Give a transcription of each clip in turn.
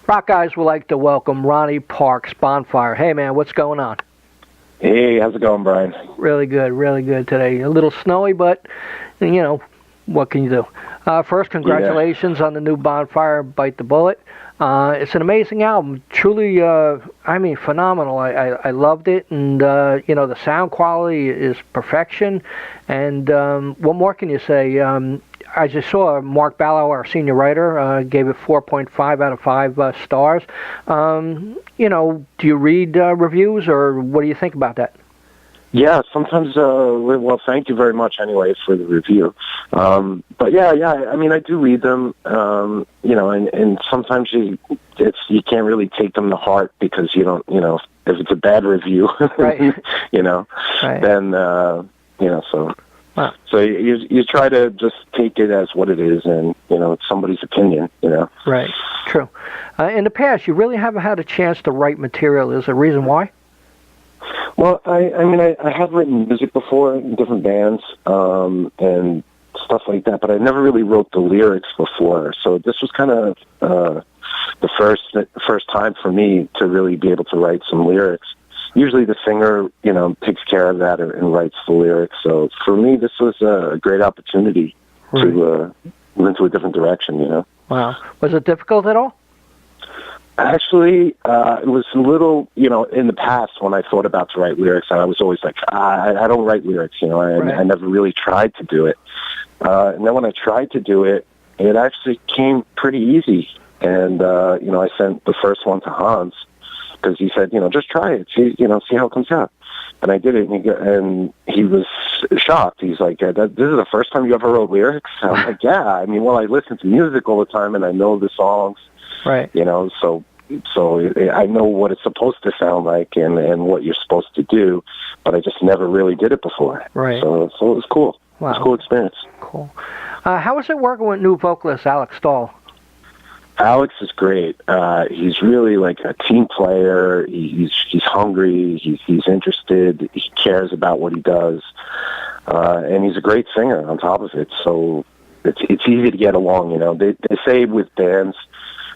RockEyez would like to welcome Ronnie Parkes Bonfire. Hey, man, what's going on? Hey, how's it going, Brian? Really good today. A little snowy, but, you know, what can you do? First, congratulations on the new Bonfire, Byte The Bullet. It's an amazing album. Truly, phenomenal. I loved it, and, the sound quality is perfection. And what more can you say? I just saw Mark Balogh, our senior writer, gave it 4.5 out of 5 stars. Do you read reviews, or what do you think about that? Yeah, sometimes, well, thank you very much anyway for the review. But yeah, I mean, I do read them, and sometimes you can't really take them to heart because you don't, if it's a bad review, right. Right. Then, so... Wow. So you try to just take it as what it is, and it's somebody's opinion. Right. True. In the past, you really haven't had a chance to write material. Is there a reason why? Well, I have written music before in different bands and stuff like that, but I never really wrote the lyrics before. So this was kind of the first time for me to really be able to write some lyrics. Usually the singer, takes care of that and writes the lyrics. So for me, this was a great opportunity to move into a different direction, Wow. Was it difficult at all? Actually, it was a little, in the past when I thought about to write lyrics, I was always like, I don't write lyrics, I never really tried to do it. And then when I tried to do it, it actually came pretty easy. And, I sent the first one to Hans, because he said, just try it, see how it comes out. And I did it, and he was shocked. He's like, this is the first time you ever wrote lyrics? I'm like, yeah. I mean, well, I listen to music all the time, and I know the songs, right? So I know what it's supposed to sound like and what you're supposed to do, but I just never really did it before. Right. So it was cool. Wow. It was a cool experience. Cool. How was it working with new vocalist Alexx Stahl? Alex is great. He's really like a team player. He's hungry. He's interested. He cares about what he does, and he's a great singer on top of it. So it's easy to get along. They say with bands,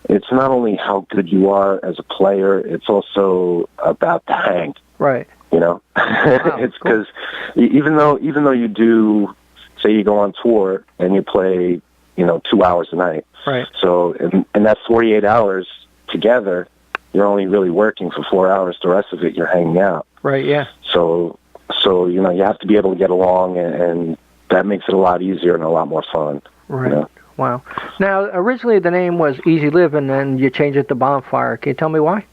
it's not only how good you are as a player; it's also about the hang. Right. Wow, it's because even though you do, say you go on tour and you play, 2 hours a night. Right. So, and that's 48 hours together. You're only really working for 4 hours. The rest of it, you're hanging out. Right. Yeah. So you have to be able to get along, and that makes it a lot easier and a lot more fun. Right. Wow. Now, originally the name was EZ Livin, and you changed it to Bonfire. Can you tell me why?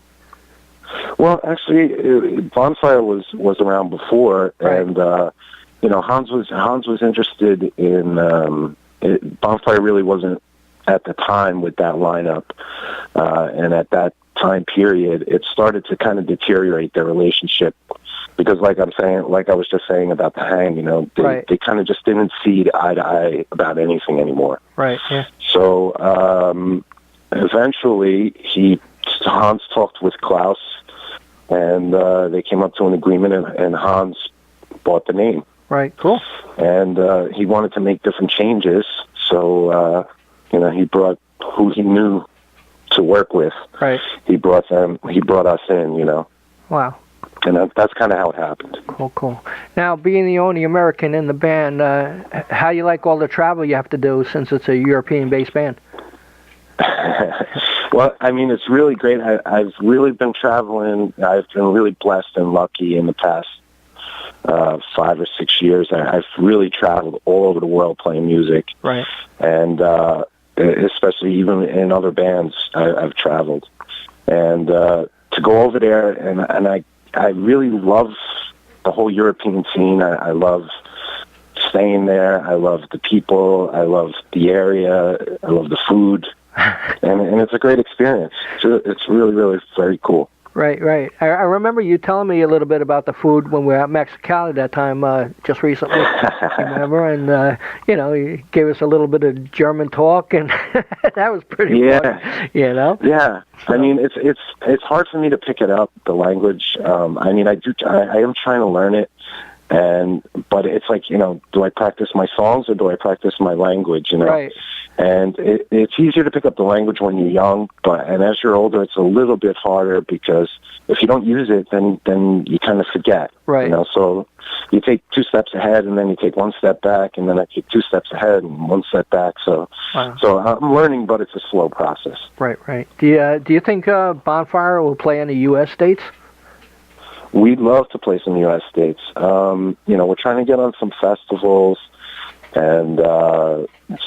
Well, actually, Bonfire was around before, right. And Hans was interested in. Bonfire really wasn't at the time with that lineup, and at that time period, it started to kind of deteriorate their relationship because, like I was just saying about the hang, they kind of just didn't see eye to eye about anything anymore. Right. Yeah. So eventually, Hans talked with Klaus, and they came up to an agreement, and Hans bought the name. Right. Cool. And he wanted to make different changes, so he brought who he knew to work with. Right. He brought us in. Wow. And that's kind of how it happened. Cool. Now, being the only American in the band, how do you like all the travel you have to do since it's a European-based band? Well, I mean, it's really great. I've really been traveling. I've been really blessed and lucky in the past 5 or 6 years. I've really traveled all over the world playing music. Right. And especially even in other bands, I've traveled. And to go over there, and I really love the whole European scene. I love staying there. I love the people. I love the area. I love the food. And it's a great experience. It's really, really very cool. Right. I remember you telling me a little bit about the food when we were at Mexicali that time, just recently. Remember? And, you gave us a little bit of German talk, and that was pretty fun, Yeah. So, I mean, it's hard for me to pick it up, the language. I mean, I am trying to learn it, But it's like, do I practice my songs or do I practice my language, Right. And it's easier to pick up the language when you're young, and as you're older, it's a little bit harder because if you don't use it, then you kind of forget. Right. So you take 2 steps ahead, and then you take 1 step back, and then I take 2 steps ahead and 1 step back. So I'm learning, but it's a slow process. Right. Do you think Bonfire will play in the U.S. states? We'd love to play some U.S. states. We're trying to get on some festivals and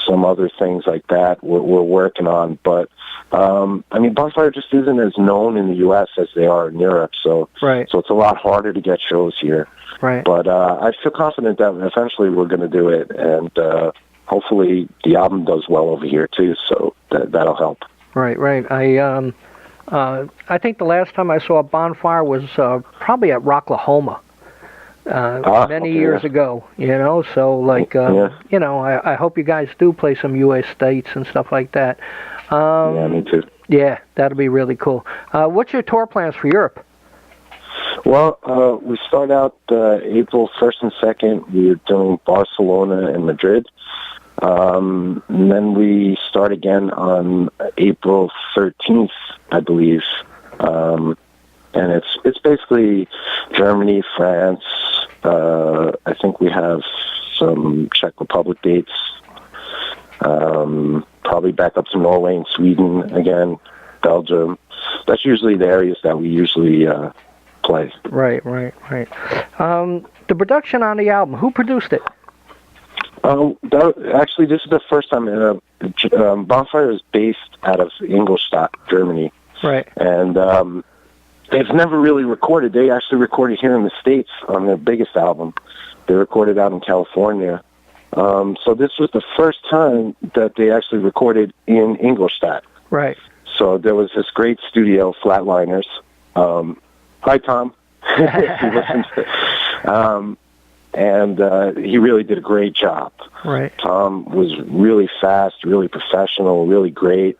some other things like that we're working on. But, Bonfire just isn't as known in the U.S. as they are in Europe. So it's a lot harder to get shows here. Right. But I feel confident that eventually we're going to do it. And hopefully the album does well over here, too. So that'll help. Right. I think the last time I saw a Bonfire was probably at Rocklahoma many years ago, So, I hope you guys do play some U.S. states and stuff like that. Yeah, me too. Yeah, that'll be really cool. What's your tour plans for Europe? Well, we start out April 1st and 2nd. We're doing Barcelona and Madrid. And then we start again on April 13th, I believe. And it's basically Germany, France. I think we have some Czech Republic dates. Probably back up to Norway and Sweden again, Belgium. That's usually the areas that we usually play. Right. The production on the album, who produced it? Actually, this is the first time. Bonfire is based out of Ingolstadt, Germany. Right. And they've never really recorded. They actually recorded here in the States on their biggest album. They recorded out in California. So this was the first time that they actually recorded in Ingolstadt. Right. So there was this great studio, Flatliners. Hi, Tom. If you listen to and he really did a great job. Right. Tom was really fast, really professional, really great.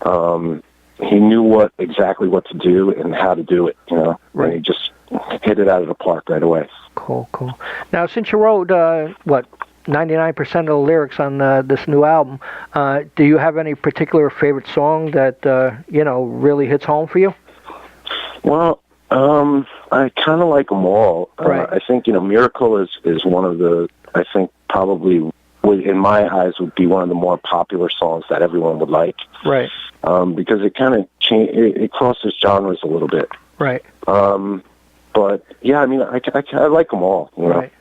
He knew exactly what to do and how to do it, Right. And he just hit it out of the park right away. Cool. Now, since you wrote, 99% of the lyrics on this new album, do you have any particular favorite song that, really hits home for you? Well, I kind of like them all. Right. I think, Miracle is one of the, I think probably, in my eyes, would be one of the more popular songs that everyone would like. Right. Because it kind of it crosses genres a little bit. Right. But yeah, I like them all. Right.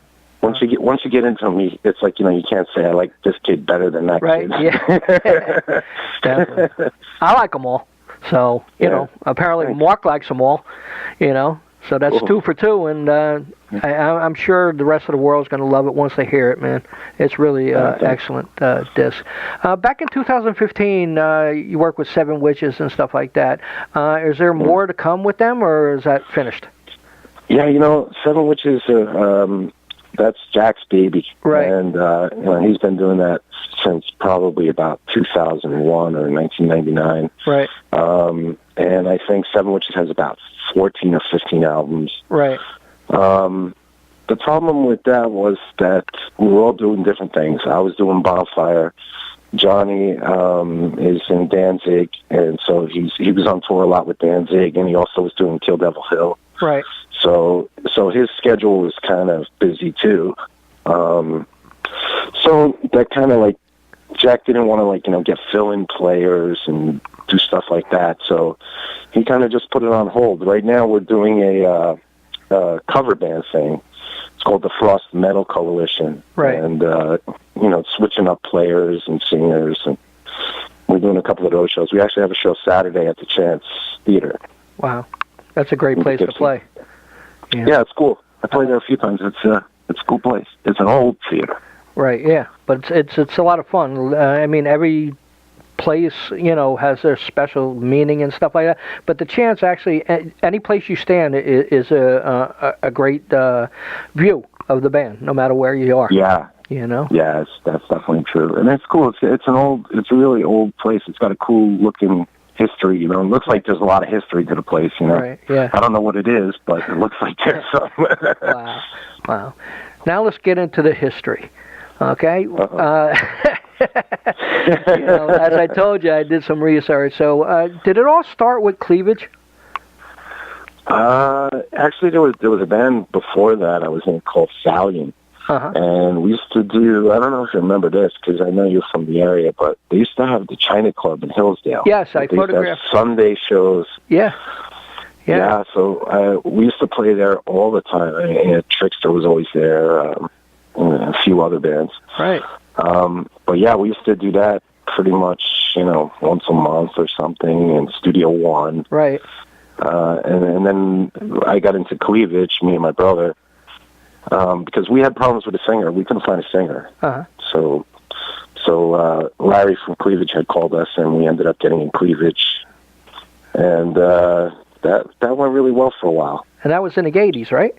Once you get into them, it's like you can't say I like this kid better than that kid. Right. Yeah. Definitely. I like them all. So apparently Thanks. Mark likes them all. So that's 2 for 2, and I'm sure the rest of the world's going to love it once they hear it, man. It's really excellent disc. Back in 2015, you worked with Seven Witches and stuff like that. Is there more to come with them, or is that finished? Yeah, Seven Witches, that's Jack's baby. Right. And he's been doing that since probably about 2001 or 1999. Right. And I think Seven Witches has about 14 or 15 albums. Right. The problem with that was that we were all doing different things. I was doing Bonfire. Johnny is in Danzig, and so he was on tour a lot with Danzig, and he also was doing Kill Devil Hill. Right. So his schedule was kind of busy too. So that kind of Jack didn't want to get fill-in players and do stuff like that. So he kind of just put it on hold. Right now we're doing a cover band thing. It's called the Frost Metal Coalition. Right. And, switching up players and singers. And we're doing a couple of those shows. We actually have a show Saturday at the Chance Theater. Wow. That's a great place to play. Yeah, it's cool. I played there a few times. It's a cool place. It's an old theater. Right, yeah. But it's a lot of fun. Every place, has their special meaning and stuff like that. But the Chance, actually, any place you stand is a great view of the band, no matter where you are. Yeah. Yeah, that's definitely true. And it's cool. It's a really old place. It's got a cool looking history. You know, it looks like there's a lot of history to the place. You know, right? Yeah. I don't know what it is, but it looks like there's some. Wow. Now let's get into the history. Okay. You know, as I told you, I did some research. So, did it all start with Cleavage? Actually, there was a band before that I was in called Stallion. And we used to do, I don't know if you remember this, because I know you're from the area, but they used to have the China Club in Hillsdale. Yes, I photographed. Sunday shows. Yeah. So we used to play there all the time. I mean, Trickster was always there, and a few other bands. Right. But yeah, we used to do that pretty much, you know, once a month or something in Studio One. Right. And then I got into Cleavage, me and my brother. Because we had problems with a singer. We couldn't find a singer. So Larry from Cleavage had called us, and we ended up getting in Cleavage. And that went really well for a while. And that was in the 80s, right?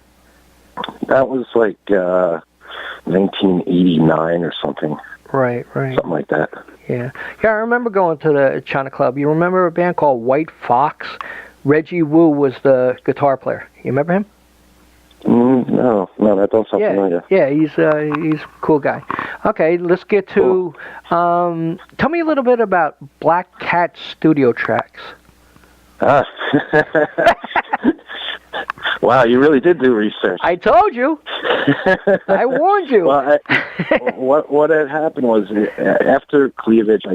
That was like 1989 or something. Right. Something like that. Yeah, I remember going to the China Club. You remember a band called White Fox? Reggie Wu was the guitar player. You remember him? No, that don't sound familiar. Yeah, he's a cool guy. Okay, let's get to. Tell me a little bit about Black Cat Studio Tracks. Wow, you really did do research. I told you. I warned you. Well, what had happened was after Cleavage, I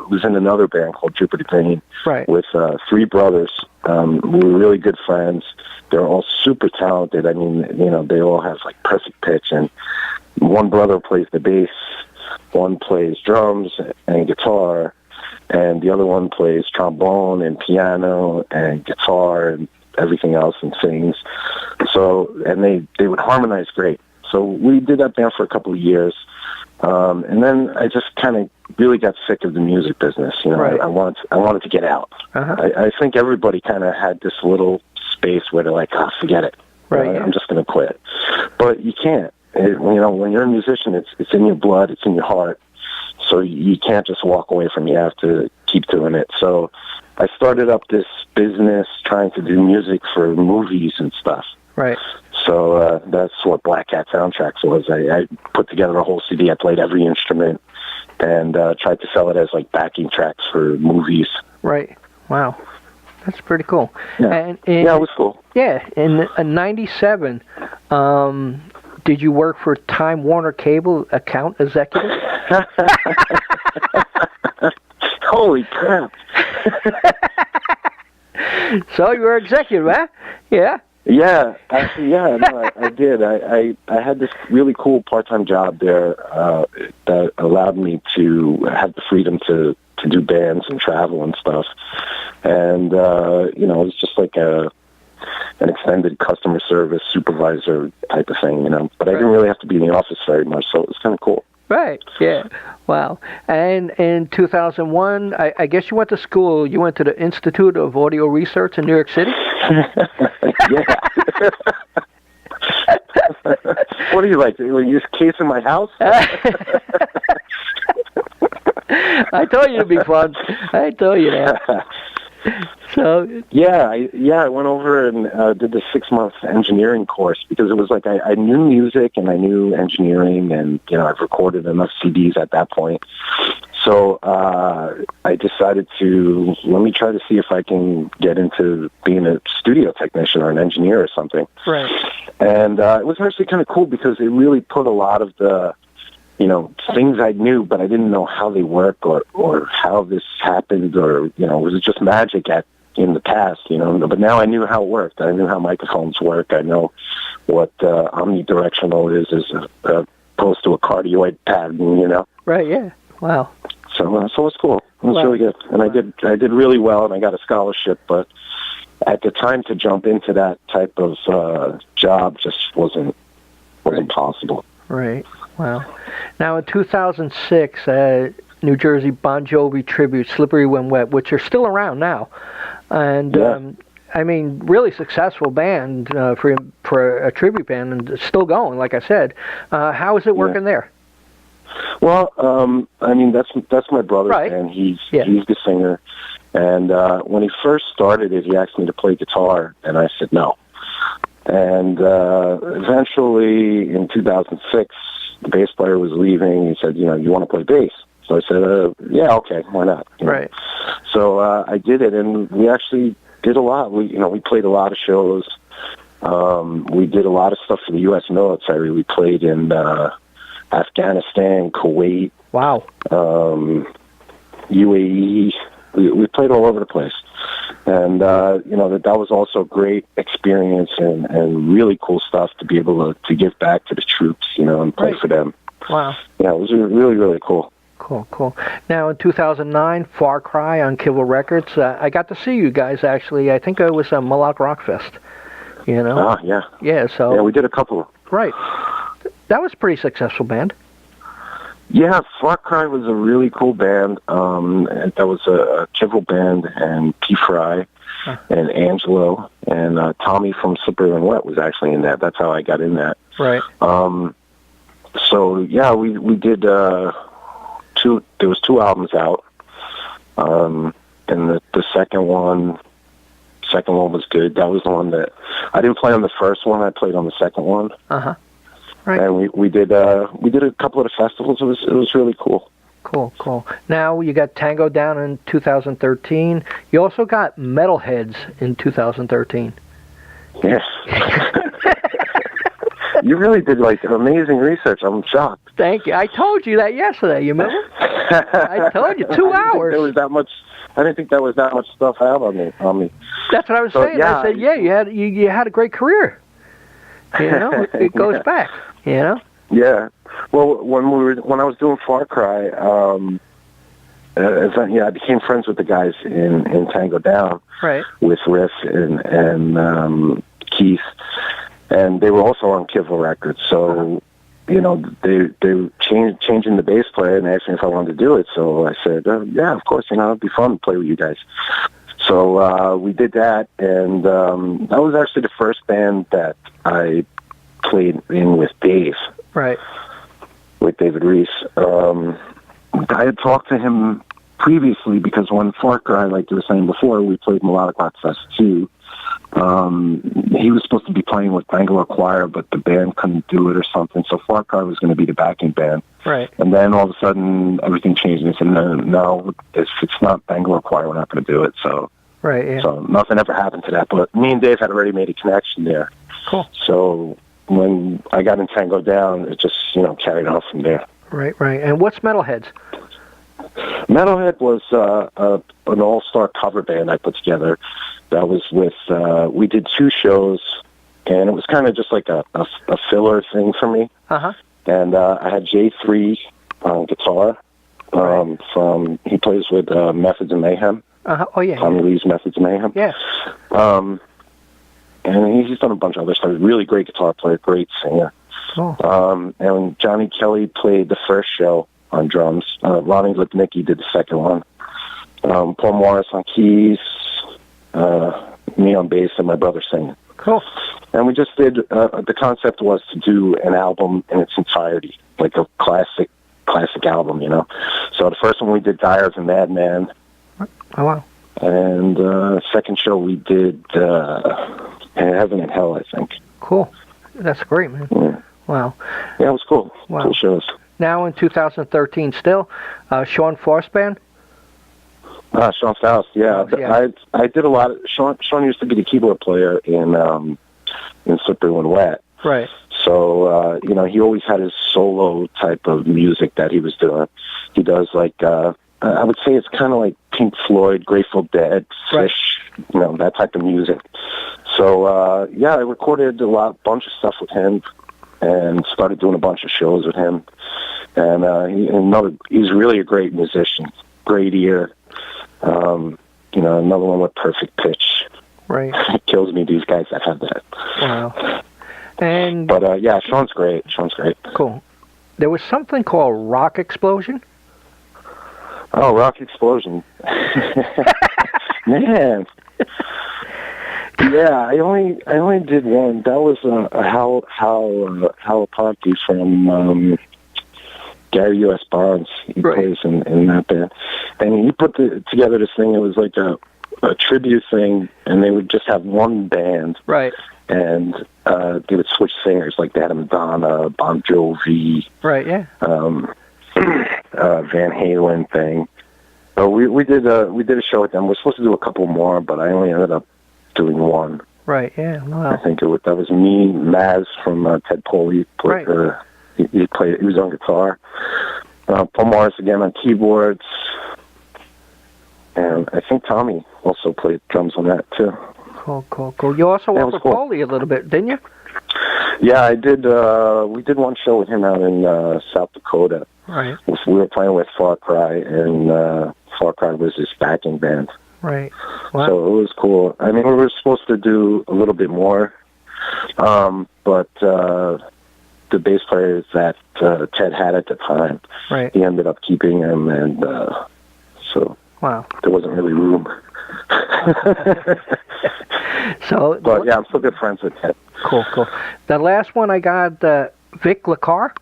was in another band called Jupiter Green, right, with three brothers. We were really good friends. They're all super talented. I mean, you know, they all have like perfect pitch, and one brother plays the bass, one plays drums and guitar, and the other one plays trombone and piano and guitar and everything else and sings. So, and they would harmonize great. So we did that band for a couple of years. And then I just kind of really got sick of the music business. You know, right. I wanted to get out. I think everybody kind of had this little space where they're like, forget it. Right. I'm just going to quit. But you can't. You know, when you're a musician, it's in your blood, it's in your heart. So you can't just walk away from it. You have to keep doing it. So I started up this business trying to do music for movies and stuff. Right. So that's what Black Cat Soundtracks was. I put together a whole CD. I played every instrument and tried to sell it as like backing tracks for movies. Right. Wow. That's pretty cool. Yeah, it was cool. Yeah. In '97, did you work for Time Warner Cable account executive? Holy crap. So you were executive, huh? Yeah. Yeah, actually, no, I did. I had this really cool part-time job there that allowed me to have the freedom to do bands and travel and stuff. And, you know, it was just like an extended customer service supervisor type of thing, you know. But I didn't really have to be in the office very much, so it was kind of cool. Right, yeah. Wow. And in 2001, I guess you went to school. You went to the Institute of Audio Research in New York City? Yeah. What are you like? Were you just casing my house? I told you it'd be fun. I told you that. So I went over and did the 6-month engineering course because it was like I knew music and I knew engineering, and you know, I've recorded enough CDs at that point. So I decided to let me try to see if I can get into being a studio technician or an engineer or something. Right. And it was actually kind of cool because it really put a lot of the, you know, things I knew, but I didn't know how they work or how this happened, or, you know, it was just magic in the past, you know. But now I knew how it worked. I knew how microphones work. I know what omnidirectional is as opposed to a cardioid pattern, you know. Right, yeah. Wow. So it was cool. It was really good. And I did really well, and I got a scholarship, but at the time to jump into that type of job just wasn't possible. Right. Wow. Now, in 2006, New Jersey Bon Jovi tribute, Slippery When Wet, which are still around now. And, I mean, really successful band for a tribute band, and it's still going, like I said. How is it working there? Well, I mean, that's my brother's band. He's the singer. And when he first started it, he asked me to play guitar, and I said no. And eventually, in 2006, the bass player was leaving. He said, you want to play bass? So I said, yeah, okay, why not? Right. So I did it, and we actually did a lot. We played a lot of shows. We did a lot of stuff for the U.S. military. We played in Afghanistan, Kuwait. Wow. UAE. We played all over the place. And, that was also a great experience and really cool stuff to be able to give back to the troops, and play for them. Wow. Yeah, it was really, really cool. Cool. Now, in 2009, Far Cry on Kivel Records, I got to see you guys, actually. I think it was a Moloch Rock Fest, Ah, yeah. Yeah, so... Yeah, we did a couple. Right. That was a pretty successful band. Yeah, Far Cry was a really cool band. That was a Kivel band, and P. Fry, and Angelo, and Tommy from Slippery When Wet was actually in that. That's how I got in that. Right. So, yeah, we did... There was 2 albums out, and the second one was good. That was the one that I didn't play on the first one. I played on the second one. Right. And we did a couple of the festivals. It was really cool. Cool. Now you got Tango Down in 2013. You also got Metalheads in 2013. Yes. You really did amazing research. I'm shocked. Thank you. I told you that yesterday. You remember? I told you 2 hours. I didn't think there was that much stuff out on me. That's what I was saying. Yeah, I said, you had a great career. It goes back. Yeah. Well, when I was doing Far Cry, I became friends with the guys in Tango Down. Right. With Riff and Keith. And they were also on Kivel Records, so they were changing the bass player and asked me if I wanted to do it. So I said, yeah, of course, it'd be fun to play with you guys. So we did that, and that was actually the first band that I played in with Dave. Right. With David Reese. I had talked to him previously because when Far Cry, like you were saying before, we played Melodic Rock Fest 2. He was supposed to be playing with Bangalore Choir, but the band couldn't do it or something, so Far Cry was going to be the backing band. Right. And then all of a sudden, everything changed, and they said, no, if it's not Bangalore Choir, we're not going to do it. So, right, yeah. So nothing ever happened to that, but me and Dave had already made a connection there. Cool. So when I got in Tango Down, it just, carried on from there. Right. And what's Metalheads? Metalhead was an all-star cover band I put together. That was with, we did 2 shows, and it was kind of just like a filler thing for me. And I had J3 on guitar. He plays with Methods of Mayhem. Oh, yeah. Tommy Lee's Methods of Mayhem. Yeah. And he's done a bunch of other stuff. Really great guitar player, great singer. Cool. And Johnny Kelly played the first show on drums. Ronnie Lipnicki did the second one. Paul Morris on keys, me on bass, and my brother singing. Cool. And we just did, the concept was to do an album in its entirety, like a classic album, So the first one we did Dire of a Madman. Oh, wow. And second show we did Heaven and Hell, I think. Cool. That's great, man. Yeah. Wow. Yeah, it was cool. Wow. Cool shows. Now in 2013 still, Sean Force Band? Sean Faust, yeah. I did a lot of, Sean used to be the keyboard player in Slippery When Wet. Right. So, he always had his solo type of music that he was doing. He does I would say it's kind of like Pink Floyd, Grateful Dead, Fish, that type of music. So, I recorded a bunch of stuff with him and started doing a bunch of shows with him. And he's really a great musician, great ear. Another one with perfect pitch. Right. It kills me, these guys that have that. Wow. But, Sean's great. Cool. There was something called Rock Explosion? Oh, Rock Explosion. Man. Yeah, I only did one. That was Hal Ponte from Gary U.S. Barnes. He plays in that band. And he put together this thing. It was like a tribute thing, and they would just have one band. Right. And they would switch singers, like they had Madonna, Bon Jovi. Right, yeah. Van Halen thing. So we did a show with them. We're supposed to do a couple more, but I only ended up doing one. Right, yeah, wow. I think that was me, Maz from Ted Poley. He was on guitar. Paul Morris again on keyboards. And I think Tommy also played drums on that, too. Cool. You also worked with Poley a little bit, didn't you? Yeah, I did. We did one show with him out in South Dakota. Right. We were playing with Far Cry, and Far Cry was his backing band. Right. Wow. So it was cool. I mean, we were supposed to do a little bit more, but the bass player that Ted had at the time, he ended up keeping him, and so there wasn't really room. But yeah, I'm still good friends with Ted. Cool. The last one I got, Vic LaCar.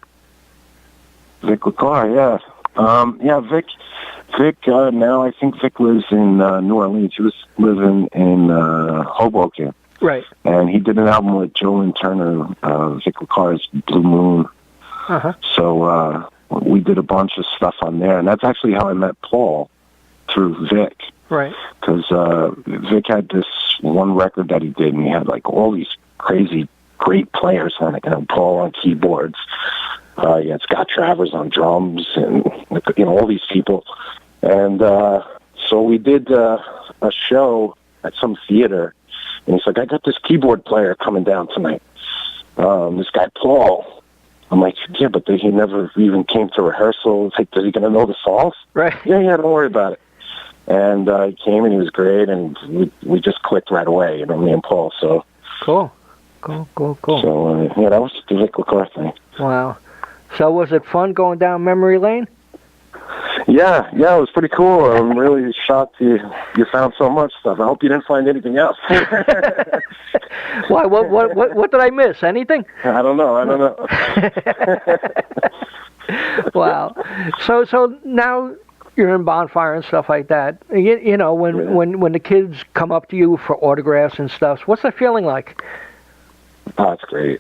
Vic LaCar, yeah. Vic, now I think Vic lives in New Orleans. He was living in Hoboken. Right. And he did an album with Joe and Turner, Vic LaCar's Blue Moon. Uh-huh. So we did a bunch of stuff on there. And that's actually how I met Paul, through Vic. Right. Because Vic had this one record that he did, and he had like all these crazy, great players on it. And Paul on keyboards. He had Scott Travers on drums, and all these people. And so we did a show at some theater, and he's like, I got this keyboard player coming down tonight. This guy Paul. I'm like, yeah, but he never even came to rehearsal. It's like, is he going to know the songs? Right. Yeah, don't worry about it. And he came, and he was great, and we just clicked right away, me and Paul. So cool. So that was the Vic LaCar thing. Wow. So was it fun going down memory lane? Yeah, it was pretty cool. I'm really shocked you found so much stuff. I hope you didn't find anything else. Why? What did I miss? Anything? I don't know. Wow. So now you're in Bonfire and stuff like that. When the kids come up to you for autographs and stuff, what's that feeling like? Oh, it's great.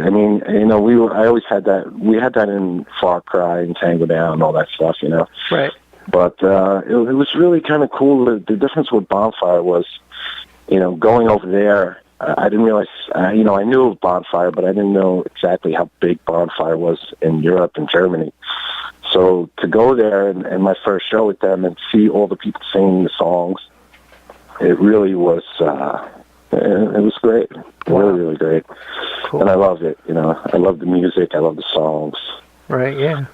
I mean, I always had that. We had that in Far Cry and Tango Down and all that stuff, Right. But it was really kind of cool. The difference with Bonfire was, going over there, I didn't realize, I knew of Bonfire, but I didn't know exactly how big Bonfire was in Europe and Germany. So to go there and my first show with them and see all the people singing the songs, it really was, it was great. Wow. Really, really great. Cool. And I loved it. I love the music. I love the songs. Right, yeah.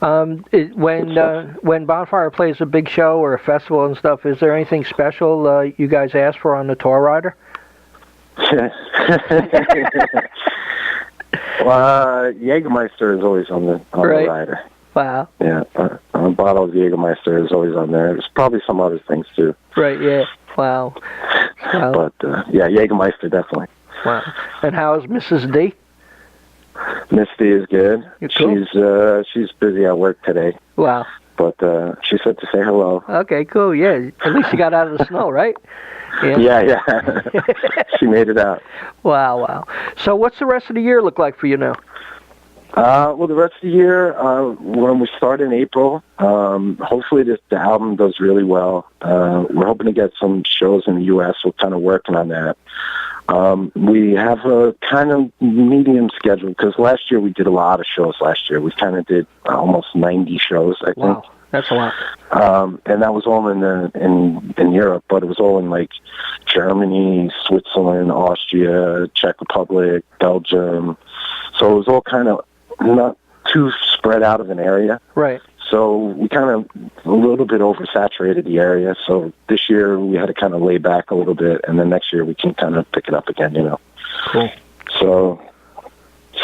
When Bonfire plays a big show or a festival and stuff, is there anything special you guys ask for on the tour rider? Well, Jagermeister is always on the rider. Wow. Yeah, a bottle of Jagermeister is always on there. There's probably some other things too. Right. Yeah. Wow. But Jagermeister definitely. Wow. And how is Mrs. D? Misty is good. Cool. She's busy at work today. Wow. But she said to say hello. Okay. Cool. Yeah. At least you got out of the snow, right? Yeah. She made it out. Wow. So what's the rest of the year look like for you now? Well, the rest of the year, when we start in April, hopefully the album does really well. We're hoping to get some shows in the U.S. We're kind of working on that. We have a kind of medium schedule because last year we did a lot of shows last year. We kind of did almost 90 shows, I think. Wow, that's a lot. And that was all in Europe, but it was all in like Germany, Switzerland, Austria, Czech Republic, Belgium. So it was all kind of not too spread out of an area. Right. So we kind of a little bit oversaturated the area. So this year we had to kind of lay back a little bit, and then next year we can kind of pick it up again, Cool. So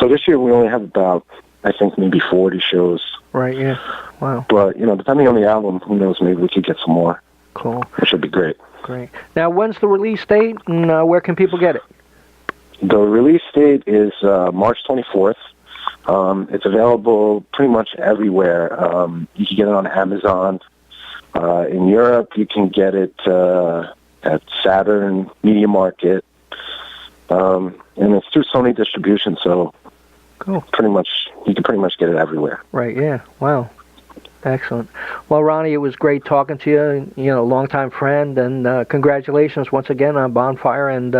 this year we only have about, I think, maybe 40 shows. Right, yeah. Wow. But, depending on the album, who knows, maybe we could get some more. Cool. Which would be great. Great. Now, when's the release date, and where can people get it? The release date is March 24th. It's available pretty much everywhere. You can get it on Amazon. In Europe, you can get it at Saturn Media Market. And it's through Sony Distribution, so cool. You can pretty much get it everywhere. Right, yeah. Wow. Excellent. Well, Ronnie, it was great talking to you. You know, longtime friend, and congratulations once again on Bonfire and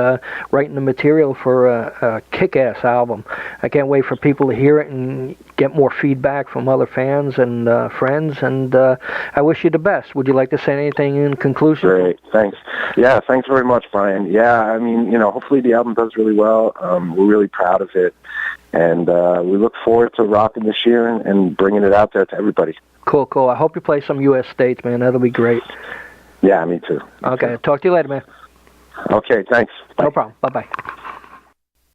writing the material for a kick-ass album. I can't wait for people to hear it and get more feedback from other fans and friends, and I wish you the best. Would you like to say anything in conclusion? Great, thanks. Yeah, thanks very much, Brian. Yeah, I mean, hopefully the album does really well. We're really proud of it, and we look forward to rocking this year and bringing it out there to everybody. Cool, cool. I hope you play some U.S. states, man. That'll be great. Yeah, me too. Okay, talk to you later, man. Okay, thanks. Bye. No problem. Bye-bye.